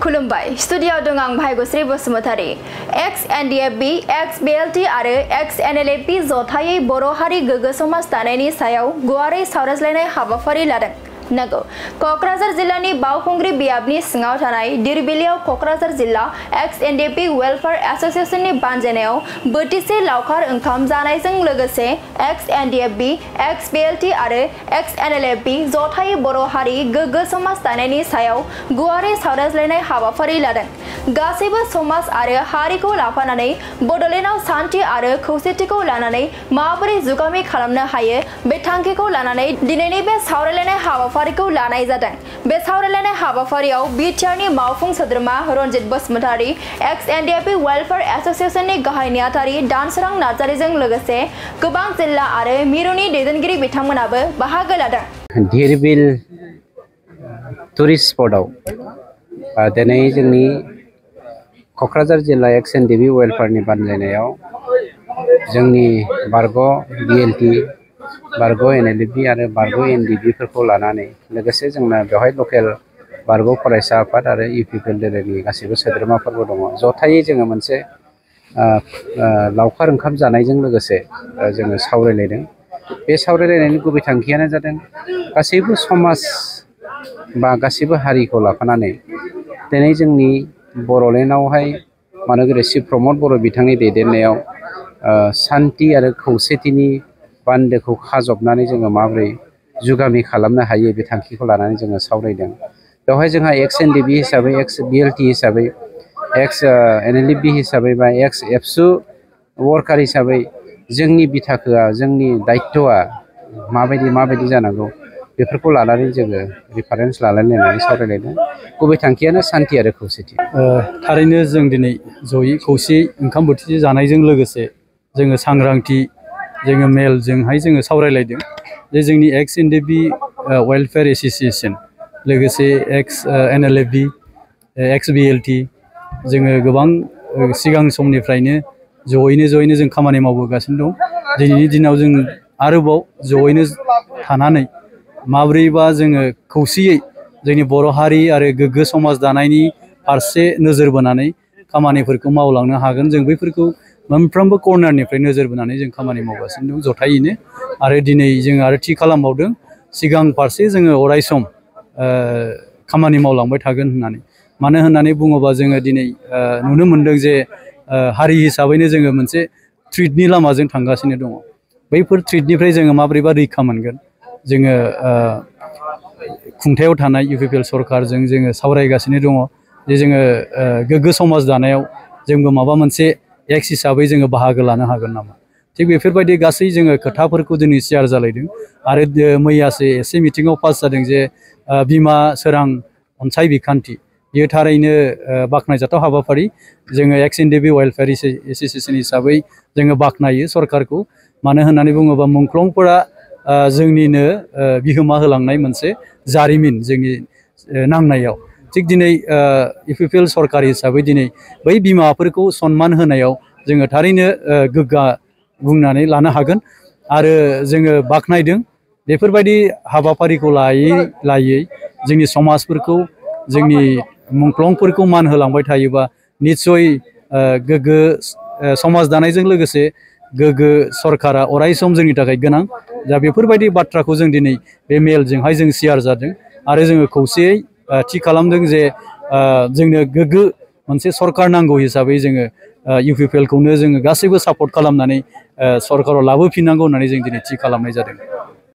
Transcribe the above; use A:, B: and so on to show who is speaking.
A: खुलुमबाय स्टुडियोआव दं आं Bhagyashree Basumatary ex NDFB ex BLT आरो एक्स एनएलएफबी जथायै बर' हारि गोग्गो समाज दानायनि सायाव गुवारै सावरायज्लायनाय हाबाफारि लादों। नंगौ कक्राझार जिल्लानि बावखुंग्रि बियाबनि सिङाव थानाय दिरबिलियाव कक्राझार जिल्ला एक्स एनडिएफबी वेलफेयार एसोसिएशननि बानजायनायाव बोथिसे लावखार ओंखाम जानायजों लोगोसे एक्स एनडिएफबी एक्स बीएलटी आरो एक्स एनएलएफबी जथायै बर' हारि गोग्गो समाज दानायनि सायाव गुवारै सावरायज्लायनाय हाबाफारि लादों। गासैबो समाज आरो हारिखौ लाफानानै बड'लेण्डआव सान्थि आरो खौसेथिखौ लानानै माबोरै जुगामि खालामनो हायो बे थांखिखौ लानानै दिनैनि बे सावरायलायनाय हाबाफारिखौ लानाय जादों। बे सावरायलायनाय हाबाफारियाव बिटिआरनि मावफुं सोद्रोमा रनजित बसुमतारी एक्स एनडिएफबी वेलफेयार एसोसिएशननि गाहाय नेहाथारि दानसोरां नार्जारिजों लोगोसे गोबां जिल्ला आरो मिरुनि दैदेनगिरि बिथांमोनाबो बाहागो लादों।
B: दिरबिल टुरिस्ट स्पटआव दिनै जोंनि कक्राझार जिल्ला एक्स एनडिएफबी वेलफेयारनि बानजायनायाव जोंनि बारग' बीएलटी बारग' एनएलएफबी आरो बारग' एनडिएफबीफोरखौ लानानै लोगोसे जोंना बेवहाय लकेल बारग' फरायसा आफाद आरो इउपिपिएल दोलोनि गासैबो सोद्रोमाफोरबो दङ। जथायै जोङो मोनसे लावखार ओंखाम जानायजों लोगोसे जोङो सावरायलायदों। बे सावरायलायनायनि गुबै थांखियानो जादों गासैबो समाज बा गासैबो हारिखौ लाफानानै दिनै जोंनि बड'लेण्डआवहाय मानगोरि शिव प्रमद बर' बिथांनि दैदेननायाव सान्थि आरो खौसेथिनि बान्दोखौ खाजबनानै जोङो माबोरै जुगामि खालामनो हायो बे थांखिखौ लानानै जोङो सावरायदों। बेवहाय जोंहा एक्स एनडिएफबी हिसाबै एक्स बीएलटी हिसाबै एक्स एनएलएफबी हिसाबै बा एक्स एबसु वर्कार हिसाबै जोंनि बिथाखोआ जोंनि दायित्वआ माबायदि जानांगौ बेफोरखौ लानानै जोङो रिफारेन्स लालायलायनानै सावरायलायदों। गुबै थांखियानो सान्थि आरो खौसेथि।
C: थारैनो जों दिनै जयै खौसेयै ओंखाम बोथिसे जानायजों लोगोसे जोङो सांग्रांथि जोङो मेलजोंहाय जोङो सावरायलायदों जे जोंनि एक्स एनडिएफबी वेलफेयार एसोसिएशन लोगोसे एक्स एनएलएफबी एक्स बीएलटी जोङो गोबां सिगां समनिफ्रायनो जयैनो जों खामानि मावबोगासिनो दं। दिनैनि दिनाव जों आरोबाव जयैनो थानानै माब्रैबा जोङो खौसेयै जोंनि बर' हारि आरो गोग्गो समाज दानायनि फारसे नोजोर बोनानै खामानिफोरखौ मावलांनो हागोन। जों बैफोरखौ मोनफ्रोमबो कर्नारनिफ्राय नोजोर बोनानै जों खामानि मावगासिनो दं जथायैनो। आरो दिनै जों आरो थि खालामबावदों सिगां फारसे जोङो अरायसम खामानि मावलांबाय थागोन होननानै। मानो होननानै बुङोबा जोङो दिनै नुनो मोनदों जे हारि हिसाबैनो जोङो मोनसे थ्रेटनि लामाजों थांगासिनो दङ। बैफोर थ्रेटनिफ्राय जोङो माब्रैबा रैखा मोनगोन जोङो खुंथायाव थानाय इउपिपिएल सरकारजों जोङो सावरायगासिनो दङ जे जोङो गोग्गो समाज दानायाव जोंबो माबा मोनसे एक्स हिसाबै जोङो बाहागो लानो हागोन नामा। थिग बेफोरबायदि गासै जोङो खोथाफोरखौ दिनै शेयार जालायदों। आरो मैयासो एसे मिटिङाव पास जादों जे बिमा सोरां अनसाय बिखान्थि बेयो थारैनो बाख्नायजाथाव हाबाफारि। जोङो एक्स एनडिएफबी वेलफेयार एसोसिएशन हिसाबै जोङो बाख्नायो सरकारखौ। मानो होननानै बुङोबा मुंख्लंफोरा जोंनिनो बिहोमा होलांनाय मोनसे जारिमिन जोंनि नांनायाव। थिग दिनै इउपिपिएल सरकार हिसाबै दिनै बै बिमाफोरखौ सनमान होनायाव जोङो थारैनो गोग्गा बुंनानै लानो हागोन। आरो जोङो बाख्नायदों बेफोरबायदि हाबाफारिखौ लायै जोंनि समाजफोरखौ जोंनि मुंख्लंफोरखौ मान होलांबाय थायोबा निस्सय गोग्गो समाज दानायजों लोगोसे गोग्गो सरकारा अरायसम जोंनि थाखाय गोनां। दा बेफोरबायदि बाथ्राखौ जों दिनै बे मेलजोंहाय जों शेयार जादों। आरो जोङो खौसेयै थि खालामदों जे जोंनो गोग्गो मोनसे सरकार नांगौ हिसाबै जोङो इउपिपिएलखौनो जोङो गासैबो सापर्ट खालामनानै सरकाराव लाबोफिननांगौ होननानै जों दिनै थि खालामनाय जादों।